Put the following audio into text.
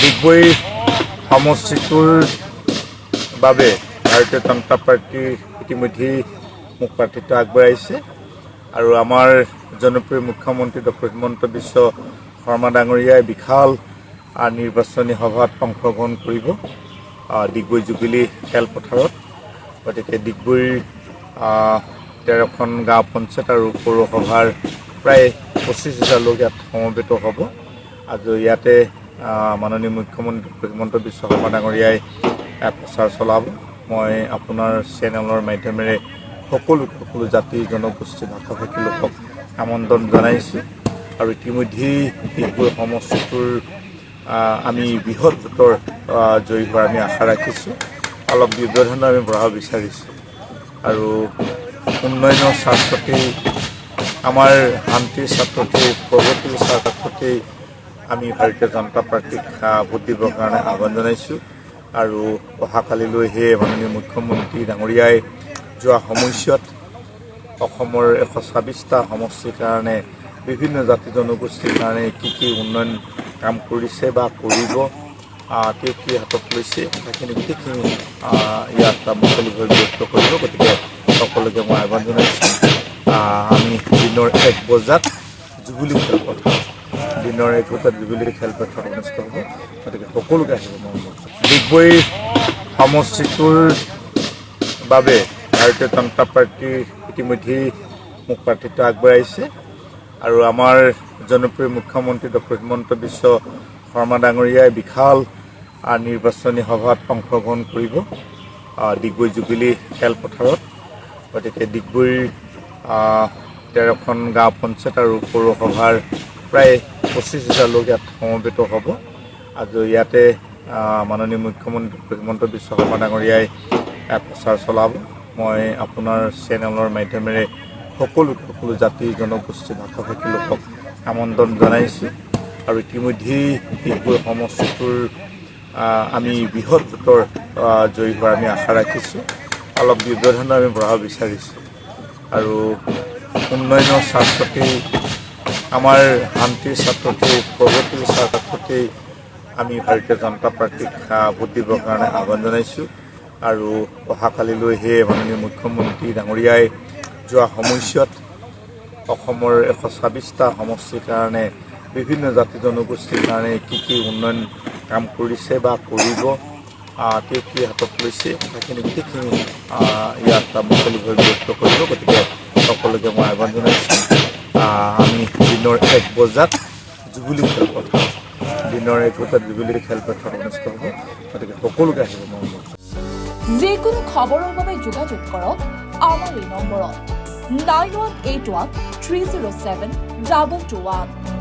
ডিগবৈ সমষ্টিটোৰ বাবে ভাৰতীয় জনতা পাৰ্টি ইতিমধ্যেই মোক প্ৰাৰ্থিত্ব আগবঢ়াইছে আৰু আমাৰ জনপ্ৰিয় মুখ্যমন্ত্ৰী ডক্টৰ হিমন্ত বিশ্ব শৰ্মা ডাঙৰীয়াই বিশাল নিৰ্বাচনী সভাত অংশগ্ৰহণ কৰিব ডিগবৈ জুবিলি খেলপথাৰত। গতিকে ডিগবৈৰ 13খন গাঁও পঞ্চায়ত আৰু পৌৰসভাৰ প্ৰায় 25,000 লোক ইয়াত সমবেত হ'ব। আজি ইয়াতে মাননীয় মুখ্যমন্ত্ৰী ডক্টৰ হিমন্ত বিশ্ব শৰ্মা ডাঙৰীয়াই প্ৰচাৰ চলাব। মই আপোনাৰ চেনেলৰ মাধ্যমেৰে সকলো জাতি জনগোষ্ঠী ভাষা ভাষী লোকক আমন্ত্ৰণ জনাইছোঁ আৰু ইতিমধ্যেই ডিগবৈ সমষ্টিটোৰ আমি বৃহৎ ভোটৰ জয়ী হোৱাৰ আমি আশা ৰাখিছোঁ। অলপ ব্যৱধান আমি বঢ়াব বিচাৰিছোঁ আৰু উন্নয়নৰ স্বাৰ্থতেই আমাৰ শান্তিৰ স্বাৰ্থতেই প্ৰগতিৰ স্বাৰ্থতেই আমি ভাৰতীয় জনতা পাৰ্টিক ভোট দিবৰ কাৰণে আহ্বান জনাইছোঁ আৰু অহাকালিলৈহে মাননীয় মুখ্যমন্ত্ৰী ডাঙৰীয়াই যোৱা সময়ছোৱাত অসমৰ 126টা সমষ্টিৰ কাৰণে বিভিন্ন জাতি জনগোষ্ঠীৰ কাৰণে কি উন্নয়ন কাম কৰিছে বা কৰিব, তেওঁ কি হাতত লৈছে সেইখিনি গোটেইখিনি ইয়াত মুকলিভাৱে ব্যক্ত কৰিব। গতিকে সকলোকে মই আহ্বান জনাইছোঁ। আমি দিনৰ 1 বজাত জুবিলি খেলপথাৰ জুবিলি খেলপথাৰত অনুষ্ঠিত হ'ব। গতিকে সকলোকে আহিব মই ডিগবৈ সমষ্টিটোৰ বাবে ভাৰতীয় জনতা পাৰ্টি ইতিমধ্যেই মোক প্ৰাৰ্থিত্ব আগবঢ়াইছে আৰু আমাৰ জনপ্ৰিয় মুখ্যমন্ত্ৰী ডক্টৰ হিমন্ত বিশ্ব শৰ্মা ডাঙৰীয়াই বিশাল নিৰ্বাচনী সভাত অংশগ্ৰহণ কৰিব ডিগবৈ জুবিলি খেলপথাৰত। গতিকে ডিগবৈৰ 13খন গাঁও পঞ্চায়ত আৰু পৌৰসভাৰ প্ৰায় 25,000 লোক ইয়াত সমবেত হ'ব। আজি ইয়াতে মাননীয় মুখ্যমন্ত্ৰী ডক্টৰ হিমন্ত বিশ্ব শৰ্মা ডাঙৰীয়াই প্ৰচাৰ চলাব। মই আপোনাৰ চেনেলৰ মাধ্যমেৰে সকলো জাতি জনগোষ্ঠী ভাষা ভাষী লোকক আমন্ত্ৰণ জনাইছোঁ আৰু ইতিমধ্যেই ডিগবৈ সমষ্টিটোৰ আমি বৃহৎ ভোটৰ জয়ী হোৱাৰ আমি আশা ৰাখিছোঁ। অলপ ব্যৱধান আমি বঢ়াব বিচাৰিছোঁ আৰু উন্নয়নৰ স্বাৰ্থতেই আমাৰ শান্তিৰ স্বাৰ্থতেই প্ৰগতিৰ স্বাৰ্থতেই আমি ভাৰতীয় জনতা পাৰ্টিক ভোট দিবৰ কাৰণে আহ্বান জনাইছোঁ আৰু অহাকালিলৈহে মাননীয় মুখ্যমন্ত্ৰী ডাঙৰীয়াই যোৱা সময়ছোৱাত অসমৰ 126টা সমষ্টিৰ কাৰণে বিভিন্ন জাতি জনগোষ্ঠীৰ কাৰণে কি উন্নয়ন কাম কৰিছে বা কৰিব, তেওঁ কি হাতত লৈছে সেইখিনি গোটেইখিনি ইয়াত মুকলিভাৱে ব্যক্ত কৰিব। গতিকে সকলোকে মই আহ্বান জনাইছোঁ। আমি দিনৰ 1 বজাত জুবিলি খেলপথাৰত অনুষ্ঠিত হ'ব। গতিকে সকলোকে আহিব মই যিকোনো খবৰৰ বাবে যোগাযোগ কৰক আমাৰ এই নম্বৰত 9181 307 221।